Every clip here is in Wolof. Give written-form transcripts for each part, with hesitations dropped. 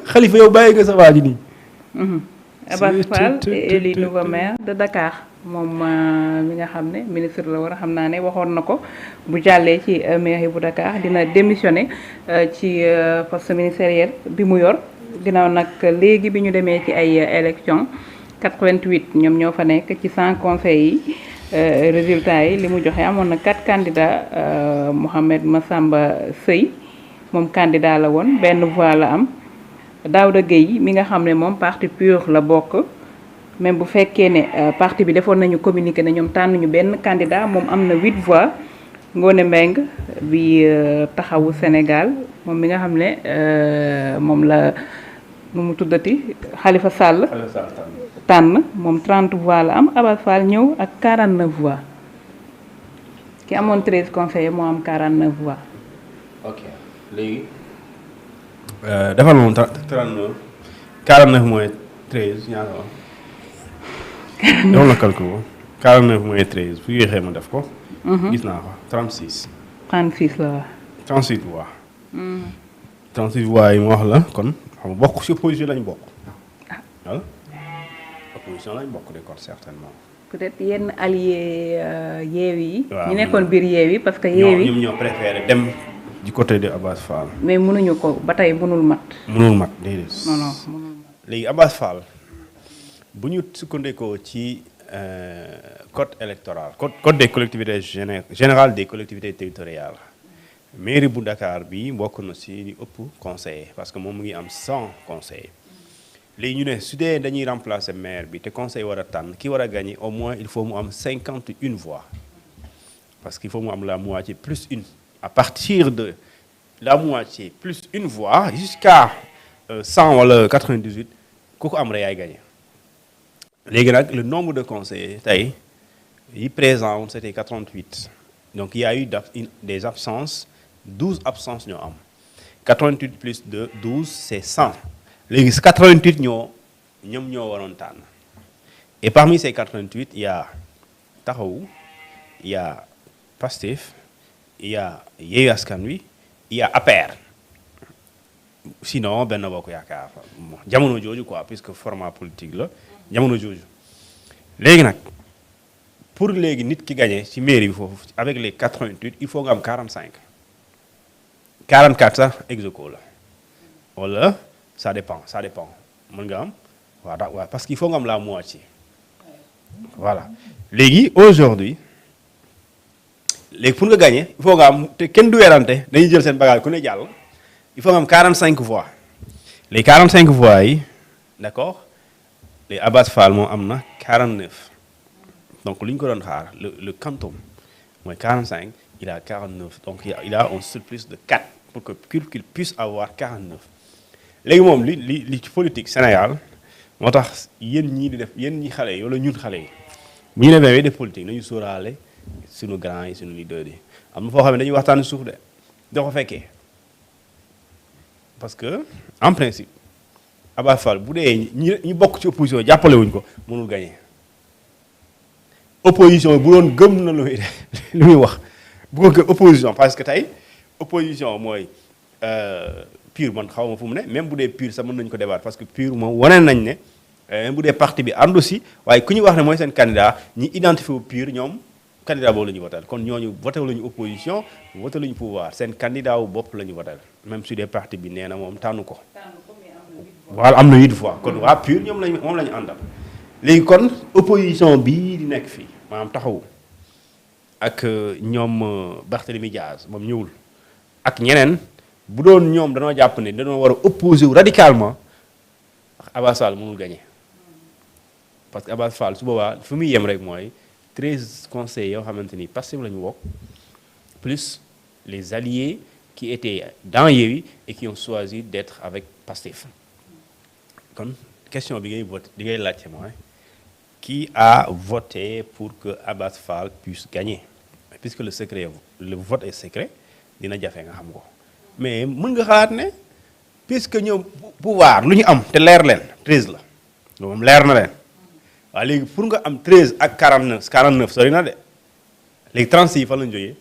Khalifa yow bàyyi nga sa waa ji nii. Abass Fall est élu nouveau maire de Dakar moom mi nga xam ne ministre la war a xam naa ne waxoon na ko bu jàllee ci mairie bu Dakar dina démissionner ci poste ministériel bi mu yor ginnaaw nag léegi bi ñu demee ci ay élection 88 ñoom ñoo fa nekk ci 100 conseils yi résultats yi li mu joxe amoon na 4 candidats Mohamed Massamba Seye moom candidat la woon benn voix la am Daouda Gueye mi nga xam ne moom parti PUR la bokk même bu fekkee ne parti bi defoon nañu communiqué ne ñoom tànnuñu benn candidat moom am na 8 voix Ngone Mbengue bi taxawu Sénégal moom mi nga xam ne moom la nu mu tuddati Khalifa Sall tànn moom 30 voix la am Abass Fall ñëw ak 49 voix ki amoon 13 conseillers moo am 49 voix. ok léegi. defal moom 39 49 moins 13 ñaata la. defal na calcul ko 49 moins 13 bu yéexee ma def ko. gis naa ko 36. 36 la waaw. 36 voix. 36 voix yi ma wax la kon xam nga bokk si opposition lañ bokk. voilà opposition lañ bokk de kon certainement. peut-être yenn alliés Yewwi yi. waaw ñu nekkoon biir Yewwi parce que Yewwi ñoom ñoo préféré dem du côté de Abass Fall. mais mënuñu ko ba tey mënul mat. mënul mat déedéet. non non mënul mat. léegi Abass Fall bu ñu sukkandikoo ci code électoral code des collectivités générales des collectivités territoriales mairie bu Dakar bi bokk na si li ëpp conseiller parce que moom mu ngi am 100 conseillers léegi ñu ne su dee dañuy remplacer maire bi te conseil war a tànn ki war a gagner au moins il faut mu am 51 voix parce qu'il faut mu am la moitié plus une à partir de la moitié plus une voix jusqu'à 100 wala 98 ku ko am rek yaay gagner léegi nag le nombre de conseillers tey yi présent c'était 88 donc il y a eu des absences 12 absences ñoo am 88 plus de 12 c'est 100 léegi 88 ñoom ñoo waroon tànn et parmi ces 88 il y a Taxawu il y a Pastef il y a Yewwi Askan Wi il y a APR sinon Benno Bokk Yaakaar jamono jooju quoi puisque format politique la jamono jooju léegi nag pour léegi nit ki gagné ci mairie bi foofu avec les 88 il faut nga am 45 44 sax ex aequo la wala ça dépend mën nga am waaw parce qu'il faut nga am la moitié voilà léegi aujourd'hui léegi pour nga gagner il faut nga am te kenn du werante dañuy jël seen bagage ku ne jàll il faut nga am 45 voix les 45 voix yi d'accord les Abass Fall moom am na 49 donc lu ñu ko doon xaar le quantum mooy 45 il a 49 donc il a un surplus de 4 pour qu'il puisse avoir 49 léegi moom li ci politique Sénégal moo tax yéen ñii di def yéen ñi xale yi wala ñun xale yi bu ñu demee def politique nañu sóoraale suñu grand yi suñu leader yi am na foo xam ne dañuy waxtaan suuf de doo ko fekkee parce que en principe Abass Fall bu dee ñi bokk ci opposition jàppale wuñ ko mënul gagner opposition bu doon gëm na lu muy wax bu ko gëm opposition parce que tey opposition mooy PUR man xaw ma fu mu ne même bu dee PUR sax mën nañu ko débattre parce que PUR moom wane nañ ne même bu dee parti bi àndu si waaye ku ñu wax ne mooy seen candidat ñi identifié wu PUR ñoom candidat boobu la ñu votal kon ñooñu voté wu la ñu opposition voté lu ñu pouvoir seen candidat wu bopp la ñu votal même su dee parti bi nee na moom tànnu ko. voilà am na 8 fois kon waa PUR moom la ñu àndal léegi kon opposition bii di nekk fii maanaam Taxawu ak ñoom Barthélémy Diaz moom ñëwul ak ñeneen bu doon ñoom danoo jàpp ne dañoo war a opposé wu radicalement Abass Fall mënul gagner parce que Abass Fall su boobaa fu muy yem rek mooy 13 conseillers yoo xamante ni Pastef la ñu bokk plus les alliés qui étaient dans Yewwi et qui ont choisi d'être avec Pastef kon question bi ngay voté bi ngay laajte mooy qui a voté pour que Abass Fall puisse gagner puisque le vote est secret dina jafe nga xam ko mais mën nga xalaat ne puisque ñoom pouvoir lu ñu am te leer leen 13 la moom leer na leen waaye léegi pour nga am 13 ak 49 sori na de léegi 36 fan lañu jógee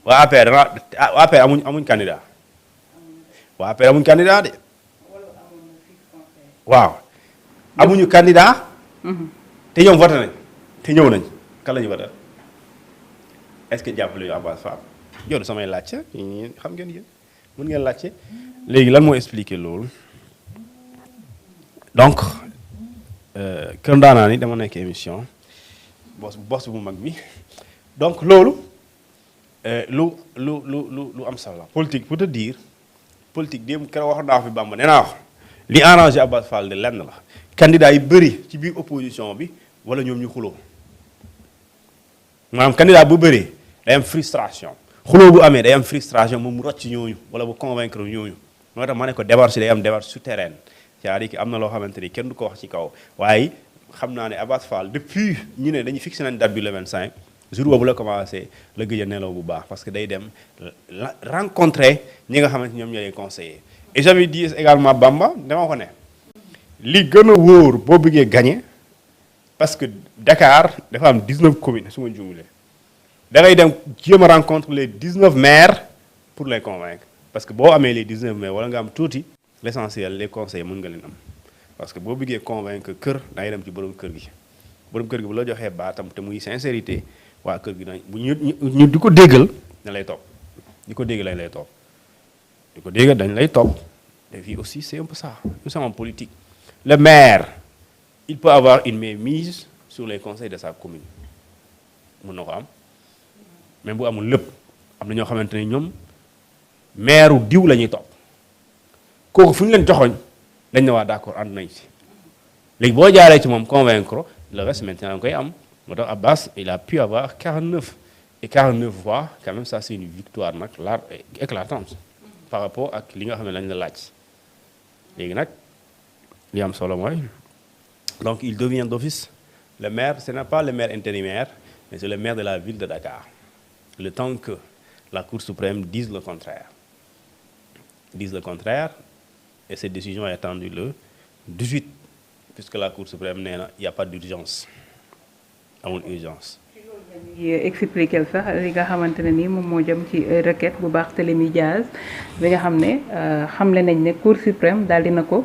waa APR amuñ candidat waa APR amuñ candidat de waaw amuñu candidat te ñoom voté nañ te ñëw nañ kan la ñu voté est-ce que jàppale ñu Abass Fall yow samay laajte xam ngeen yéen mën ngeen laajte léegi lan moo expliquer loolu donc Kër Ndaanaan ni dama nekk émission boss bu mag bi donc loolu lu am solo la politique pour te dire politique démb keroog wax naa fi Bamba nee naa wax li arrangé Abass Fall de lenn la candidat yi bëri ci biir opposition bi wala ñoom ñu xuloo maanaam candidat bu bëree day am frustration xuloo bu amee day am frustration moom mu rocc ñooñu wala bu convaincre ñooñu moo tax ma ne ko démarche day am démarche souterraine c'est-à-dire que am na loo xamante ni kenn du ko wax ci kaw waaye xam naa ne Abass Fall depuis ñu ne dañuy fixé nañ date bi le 25 jour boobu la commencé la gëj a nelaw bu baax parce que day dem rencontrer ñi nga xamante ñoom ñooy conseiller et j'avais dit également Bamba dama ko ne li gën a wóor boo bëggee gagner parce que Dakar dafa am 19 communes su ma juumulee da ngay dem jéem a rencontrer les 19 maires pour les convaincre parce que boo amee les 19 maires wala nga am tuuti l'essentiel les conseils mën nga leen am parce que boo bëggee convaincre kër da ngay dem ci borom kër gi bu la joxee baatam te muy sincérité waa kër gi bu ñu di ko déggal dañ lay topp di ko déggal dañ lay topp di ko déggal dañ lay topp et puis aussi c'est un peu ça nous sommes en politique le maire il peut avoir une mainmise sur les conseils de sa commune mën na ko am même bu amul lépp am na ñoo xamante ne ñoom maire diw la ñuy topp kooku fu ñu leen joxoñ dañ ne waa d'accord ànd nañ ci léegi boo jaaree ci moom convaincre le reste maintenant nga koy am moo tax Abass il a pu avoir 49 et 49 voix quand même ça c'est une victoire nag éclatante par rapport ak li nga xam ne lañ la laaj léegi nag li am solo mooy donc il devient d'office le maire ce n'est pas le maire intérimaire mais c'est le maire de la ville de Dakar le temps que la Cour suprême dise le contraire et cette décision est attendue le 18 puisque la Cour suprême nee na il y a pas d'urgence amul urgence. expliquer sax li nga xamante ne nii moom moo jëm ci requête bu Barthélémy Diaz bi nga xam ne xamle nañ ne Cour suprême daal dina ko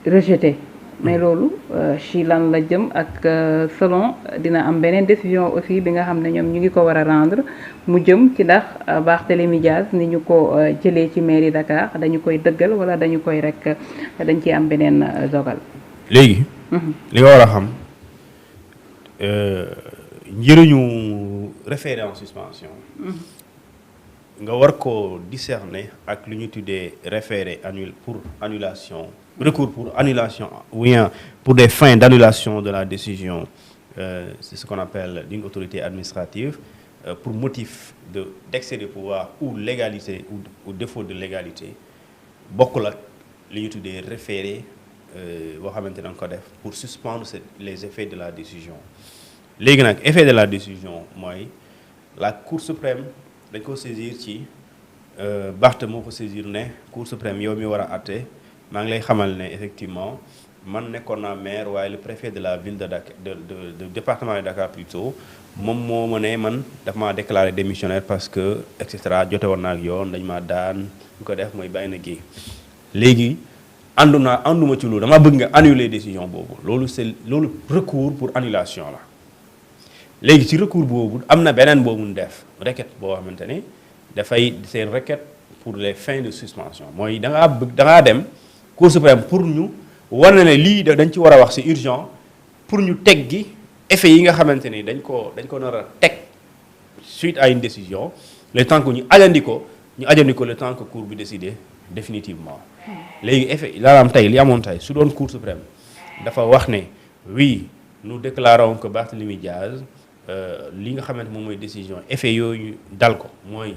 rejeté mais loolu ci lan la jëm ak selon dina am beneen décision aussi bi nga xam ne ñoom ñu ngi ko war a rendre mu jëm ci ndax Barthélémy Diaz ni ñu ko jëlee ci mairie Dakar dañu koy dëggal wala dañu koy rek dañ ciy am beneen dogal. léegi. li nga war a xam njëriñu référé en suspension. nga war ko discerner ak lu ñu tuddee référé pour annulation recours pour annulation ou bien pour des fins d'annulation de la décision c'est ce qu'on appelle d'une autorité administrative pour motif d'excès de pouvoir ou légalité ou défaut de légalité bokkul ak li ñu tuddee référé boo xamante ne ko def pour suspendre les effets de la décision léegi nag effet de la décision mooy la Cour suprême dañ ko saisir ci Barth moo ko saisir ne Cour suprême yow mi war a àtte maa ngi lay xamal ne effectivement man nekkoon naa maire waaye le préfet de la ville de Dakar de département de Dakar plutôt moom moo ma ne man daf maa déclaré démissionnaire parce que et cetera jote woon naa ak yoon dañ maa daan ñu ko def mooy bàyyi na géey léegi ànduma ci loolu dama bëgg nga annuler décision boobu loolu recours pour annulation la léegi ci recours boobu am na beneen boobu ñu def requête boo xamante ne dafay c'est une requête pour les fins de suspension mooy da ngaa dem Cour suprême pour ñu war na ne lii dañ ci war a wax c'est urgent pour ñu teg gi effet yi nga xamante ni dañ ko nar a teg suite à une décision le temps que ñu ajandi ko le temps que Cour bi décider définitivement léegi effet la am tey li amoon tey su doon Cour suprême dafa wax ne oui nous déclarons que Barthélémy Diaz li nga xamante moom mooy décision effet yooyu dal ko mooy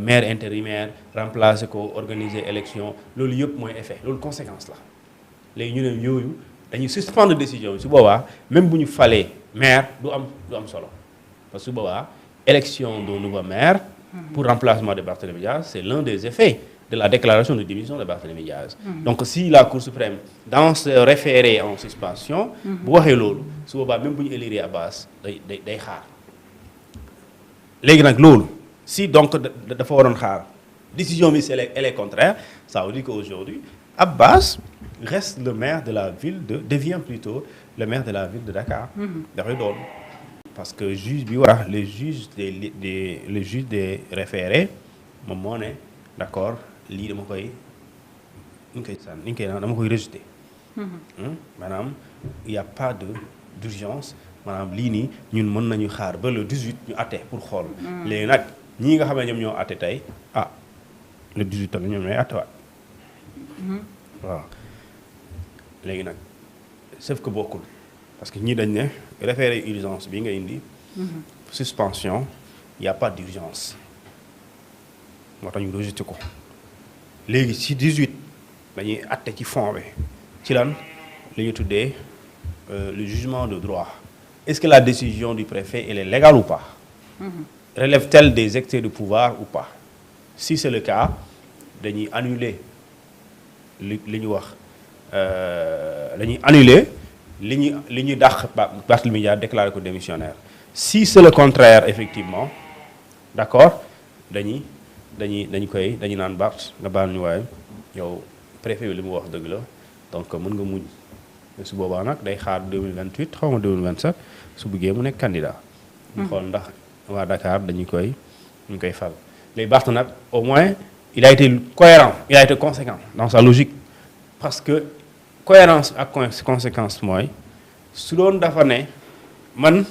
maire intérimaire remplacer ko organiser élection loolu yëpp mooy effet loolu conséquence la léegi ñu ne yooyu dañuy suspendre décision bi su boobaa même bu ñu falee maire du am solo parce que su boobaa élection d'un nouveau maire pour remplacement de Barthélémy Diaz c'est l'un des effets de la déclaration de démission de Barthélémy Diaz. Donc si la Cour suprême dans ce référé en suspension bu waxee loolu su boobaa même bu ñu élire Abass day xaar léegi nag loolu si donc dafa waroon xaar décision bi elle est contraire ça veut dire qu'aujourd'hui Abass reste le maire de la ville devient plutôt le maire de la ville de Dakar. dafay doon parce que juge bi war les juges les juges des référés moom moo ne d'accord lii dama koy dama koy rejeter. maanaam il y a pas d'urgence maanaam lii nii ñun mën nañu xaar ba le 18 ñu àtte pour xool. léegi nag ñii nga xam ne ñoom ñoo àtte tey le 18 tamit ñoom ñooy àttewaat. waaw léegi nag sauf que bokkul parce que ñii dañ ne référé urgence bi nga indi. suspension il y a pas d'urgence moo tax ñu rejeté ko léegi ci 18 dañuy àtte ci fond bi ci lan li ñu tuddee le jugement de droit est-ce que la décision du préfet elle est légale ou pas. relève-t-elle des excès de pouvoir ou pas. si c'est le cas dañuy annuler li ñu wax dañuy annuler li ñuy dàq Barthélémy Dias déclaré ko démissionnaire. si c'est le contraire effectivement d'accord dañuy naan Bart nga baal ñu waaye yow préfet bi li mu wax dëgg la donc mën nga muñ su boobaa nag day xaar 2028 xaw ma 2027 su bëggee mu nekk candidat. ñu xool ndax waa Dakar ñu koy fal. léegi Bart nag au moins il a été cohérent il a été conséquent dans sa logique parce que cohérence ak conséquence mooy su doon dafa ne man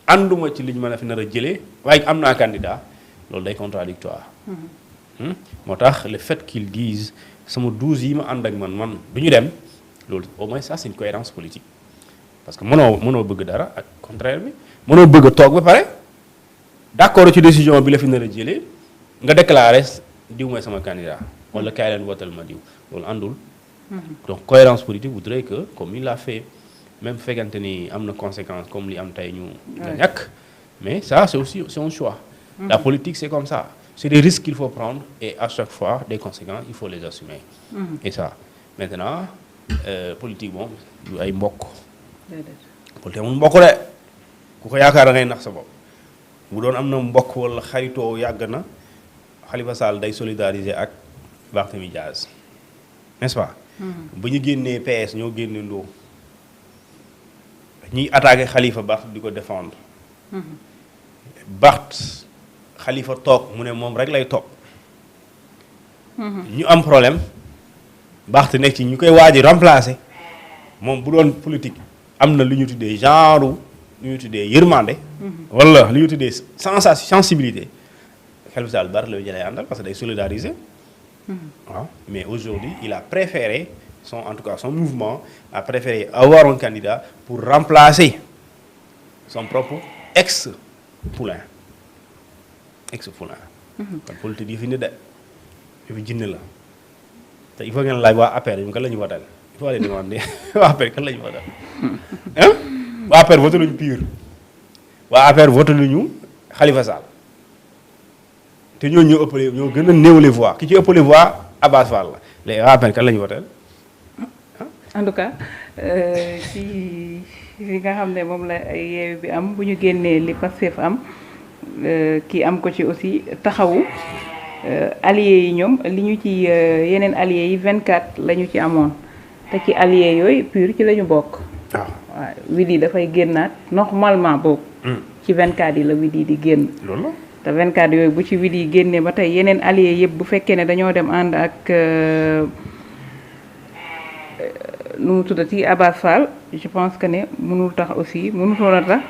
ànduma ci li ñu mën a fi nar a jëlee waaye am naa candidat loolu day contradictoire. moo tax le fait qu'ils disent sama 12 yi ma ànd ak man du ñu dem loolu au moins ça c'est une cohérence politique parce que mënoo bëgg dara ak contraire bi mënoo bëgg a toog ba pare d'accord ci décision bi la fi nar a jëlee nga déclarer diw mooy sama candidat wala kaay leen wotal ma diw loolu àndul. donc cohérence politique voudrait que comme il l'a fait même fekkante ni am na conséquence comme li am tey ñu nga ñàkk mais ça c'est un choix. La politique c'est comme ça c'est des risques qu'il faut prendre et à chaque fois des conséquences il faut les assumer. et ça maintenant politique moom du ay mbokk. politique moom mbokk de ku ko yaakaar da ngay nax sa bopp bu doon am na mbokk wala xaritoo yàgg na Khalifa Sall day solidariser ak Barthélémy Dias n'est-ce pas. ba ñu génnee PS ñoo génne ndoo ñiy attaqué Khalifa Bart di ko défendre. Bart Khalifa toog mu ne moom rek lay topp. ñu am problème Bart nekk ci ñu koy waaj a remplacer moom bu doon politique am na lu ñu tuddee genre lu ñu tuddee yërmande. wala lu ñu tuddee sensibilité Khalifa Sall Bart la jëlee àndal parce que day solidariser. waaw mais aujourd'hui il a préféré en tout cas son mouvement a préféré avoir un candidat pour remplacer son propre ex-poulain. kon politique yi fi ni de fi jinne la te il faut ngeen laaj waa APR yi kan la ñu votal il faut aller demander waa APR kan la ñu votal waa APR voté luñu pur waa APR voté luñu Khalifa Sall te ñoo gën a néewle voix ki ci ëppale voix Abass Fall la léegi waa APR kan la ñu voté. en tout cas ci li nga xam ne moom la Yewwi bi am bu ñu génnee li Pastef am kii am ko ci aussi taxawu alliés yi ñoom li ñu ci yeneen alliés yi 24 la ñu ci amoon te ci alliés yooyu pur ci la ñu bokk. waaw Widi dafay génnaat normalement boobu. ci 24 yi la Widi di génn. loolu te 24 yooyu bu ci Widi génnee ba tey yeneen alliés yëpp bu fekkee ne dañoo dem ànd ak nu mu tuddati Abass Fall je pense que ne mënul tax aussi mënutoon a tax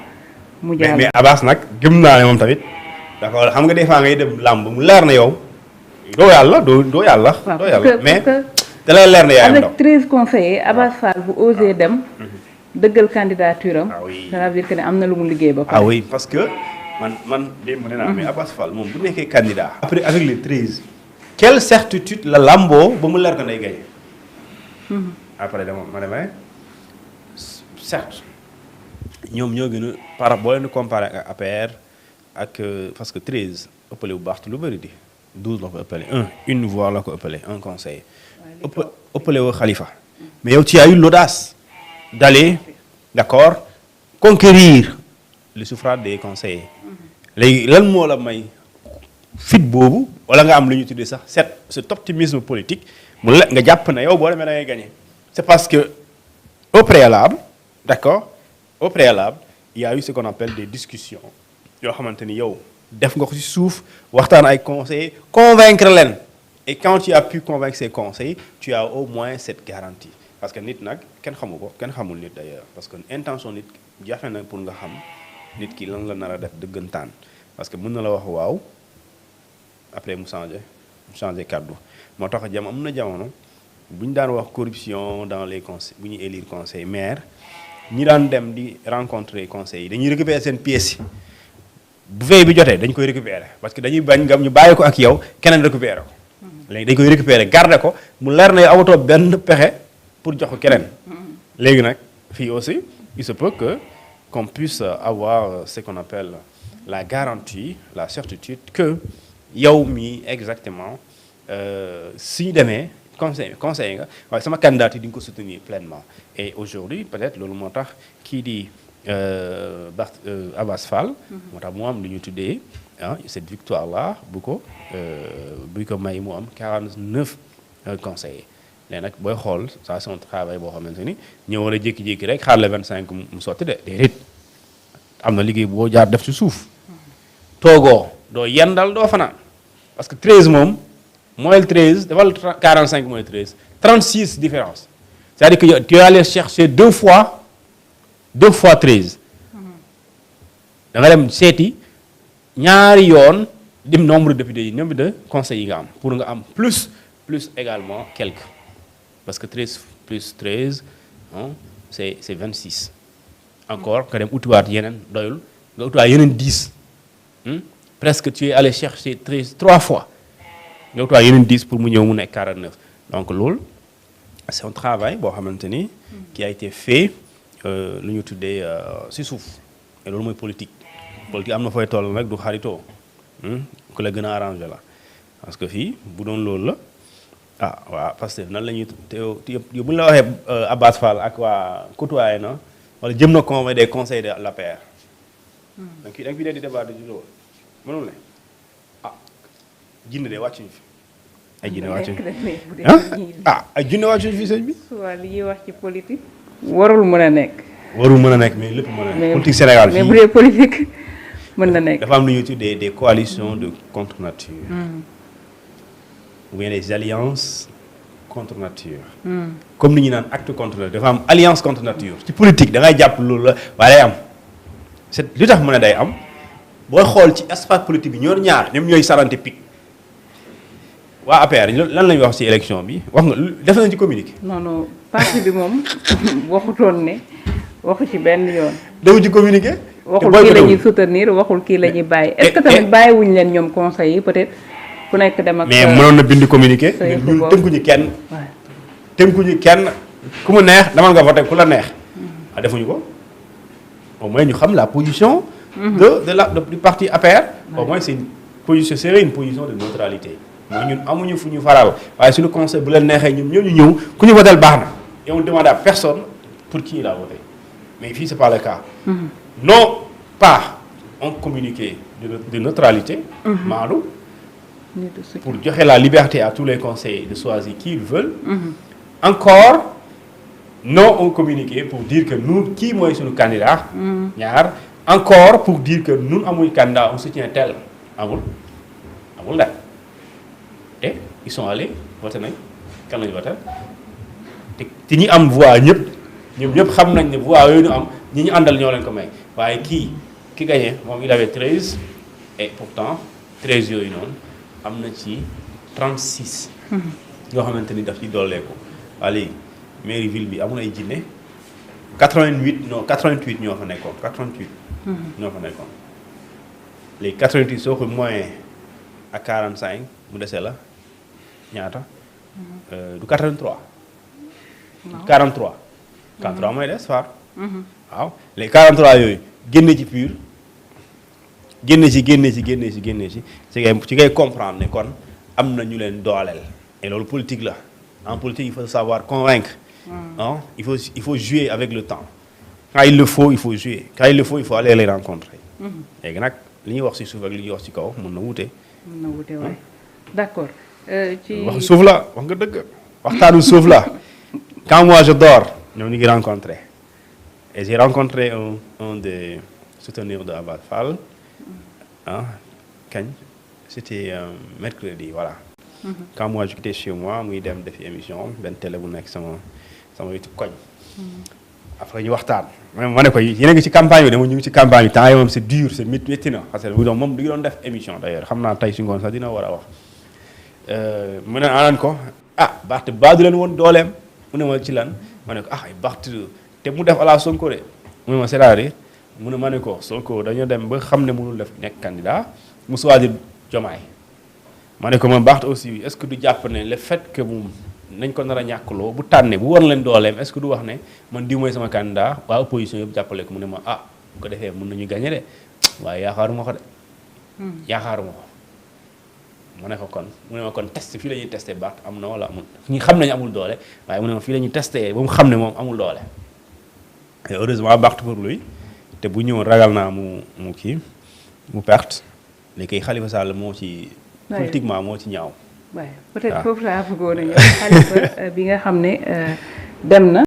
mu jàll. mais Abass nag gëm naa ne moom tamit d'accord xam nga des fois ngay dem làmb mu leer na yow doo yàlla doo yàlla. doo yàlla mais da lay leer na yaayam ndaw avec 13 conseillers Abass Fall bu osé dem. dëggal candidature am. ça veut dire que ne am na lu mu liggéey ba pare. ah oui parce que man démb nee naa mais Abass Fall moom bu nekkee candidat. après avec les 13. quelle certitude la lamboo ba mu leer ko nday gañe. après dama ma demee certes ñoom ñoo gën a par boo leen di comparé ak APR ak parce que 13 ëppale bu baax lu bëri di 12 la ko ëppale une voix la ko ëppale un conseil ëppale woo Khalifa mais yow tu as eu l'audace d'aller d'accord conquérir le suffrage des conseillers léegi lan moo la may fit boobu wala nga am lu ñu tuddee sax cet optimisme politique mu la nga jàpp na yow boo demee da ngay gagné c'est parce que au préalable, d'accord, au préalable, il y a eu ce qu'on appelle des discussions yoo xamante ni yow def nga ko ci suuf waxtaan ay conseillers convaincre leen et quand tu as pu convaincre ces conseillers tu as au moins cette garantie parce que nit nag kenn xamu ko kenn xamul nit d'ailleurs parce que intention nit jafe na pour nga xam nit ki lan la nar a def dëggantaan parce que mën na la wax waaw après mu changer kàddu moo tax am na jamono bu ñu daan wax corruption dans les conseils bu ñuy élire conseil maire ñi daan dem di rencontrer conseils yi dañuy récupérer seen pièces yi bu veille bi jotee dañ koy récupérer parce que dañuy bañ nga ñu bàyyi ko ak yow keneen récupérer ko léegi dañ koy récupérer garder ko mu leer na amatoo benn pexe pour jox ko keneen léegi nag fii aussi il se peut que qu'on puisse avoir ce qu'on appelle la garantie la certitude que yow mi exactement suñu demee conseil nga waaye sama candidat yi di nga ko soutenir pleinement et aujourd'hui peut-être loolu moo tax kii di Abass Fall moo tax mu am lu ñu tuddee cette victoire là bu ko may mu am 49 conseillers léegi nag booy xool ça c'est un travail boo xamante ni ñëw war a jékki-jékki rek xaar le 25 mu sotti de déedéet am na liggéey boo jaar def ci suuf toogoo doo yendal doo fanaan parce que 13 moom mooy le 13 defal 45 mooy le 13 36 différence c'est-à-dire que tu es allé chercher deux fois 13 da nga dem seeti ñaari yoon dim nombre de députés yi nombre de conseils yi nga am pour nga am plus également quelques parce que 13 plus 13 c'est 26 encore nga dem utiwaat yeneen doyul nga utiwaat yeneen 10 presque tu es allé chercher 13 3 fois nga utiwaat yeneen 10 pour mu ñëw mu nekk 49 donc loolu c'est un travail boo xamante ni qui a été fait lu ñu tuddee ci suuf et loolu mooy politique am na fooy toll nag du xaritoo ku la gën a arrangé la parce que fii bu doon loolu la waaw parce que nan la ñuy te bu ñu la waxee Abass Fall ak waa côtoyé na wala jëm na convoquer des conseils de l'APR da nga fi dee di débat di loolu mënul ne jinne de wàccuñu fi ay jinne wàccuñu ay jinne wàccuñu fi sëñ bi soit li ñuy wax ci politique warul mën a nekk mais lépp mën a nekk politique Sénégal fii mais bu dee politique mën na nekk dafa am lu ñuy tuddee des coalitions de contre nature ou bien des alliances contre nature comme ni ñu naan acte contre nature dafa am alliance contre nature ci politique da ngay jàpp loolu la waaye day am c'est li tax mu ne day am booy xool ci espace politique bi ñoom ñooy sarante pic waa APR lan lañu wax ci élection bi wax nga def nañ ci communiqué non parti bi moom waxutoon ne waxu ci benn yoon defu ci communiqué waxul kii la ñuy soutenir waxul kii la ñuy bàyyi est-ce que tamit bàyyiwuñu leen ñoom conseil yi peut-être ku nekk dem ak mais mënoon na bind communiqué ñun tënkuñu kenn ku mu neex demal nga voté ku la neex defuñu ko au moins ñu xam la position du parti APR au moins c'est une position c'est une position de neutralité mooy ñun amuñu fu ñu faral waaye suñu conseil bu leen neexee ñoom ñu ñëw ku ñu votel baax na et on demande à personne pour qui il a voté mais fii c'est pas le cas non pas un communiqué de neutralité maandu pour joxe la liberté à tous les conseillers de choisir qui ils veulent encore non un communiqué pour dire que nous kii mooy suñu candidat ñaar encore pour dire que nous amuñ candidat on soutient tel amul da et ils sont allés voté nañ kan lañu voté te ñi am voix ñëpp xam nañ ne voix yooyu ñu am ñi ñu àndal ñoo leen ko may waaye ki gagné moom il avait 13 et pourtant 13 yooyu noonu am na ci 36 yoo xamante ni daf ci dolleeku waa léegi mairie ville bi amul ay jinne 88 ñoo fa nekkoon 88 ñoo fa nekkoon léegi 88 soo ko moyen ak 45 mu dese la ñaata du 83 43 mooy des far waaw les 43 yooyu génne ci pur génne ci ci ngay comprendre ne kon am na ñu leen dooleel et loolu politique la en politique il faut savoir convaincre il faut jouer avec le temps quand il le faut il faut jouer quand il le faut il faut aller les rencontrer léegi nag li ñuy wax ci suuf ak li ñuy wax ci kaw mën na wute d'accord ci wax suuf la wax nga dëgg waxtaanu suuf la quand moi je dors ñoom ñu ngi rencontré et j'ai rencontré un des souteneurs de Abass Fall kañ c'était mercredi voilà. Quand moi j'étais chez moi muy dem defi émission benn télé bu nekk sama wetu koñ. après ñu waxtaan ma ne ko yéen a ngi ci campagne bi dama ñu ngi ci campagne bi temps yi moom c'est dur c'est métti na parce que moom du ngi doon def émission d'ailleurs xam naa tey si ngoon sax dina war a wax mu ne anaan ko Barth ba du leen woon dooleem mu ne ma ci lan ma ne ko Barth te mu def ala Sonko de mu ne ma c'est-à-dire mu ne ma ne ko Sonko dañoo dem ba xam ne mënul def nekk candidat mu choisir Diomaye ma ne ko ma Barth aussi est-ce que du jàpp ne le fait que moom nañ ko nar a ñàkkloo bu tànnee bu war leen dooleem est-ce que du wax ne man diw mooy sama candidat waa opposition yëpp jàppale ko mu ne ma bu ko defee mën nañu gagné de waaye yaakaaruma ko de yaakaaruma ko mu ne ko kon mu ne ma kon test fii la ñuy testé Barth am na wala amul ñi xam nañu amul doole waaye mu ne ma fii la ñuy testé ba mu xam ne moom amul doole et heureusement Barth pour lui te bu ñëwoon ragal naa mu perte léegi Khalifa Sall moo ci politiquement moo ci ñaaw waaye peut-être foofu laa bëggoon a ñëw Khalifa bi nga xam ne dem na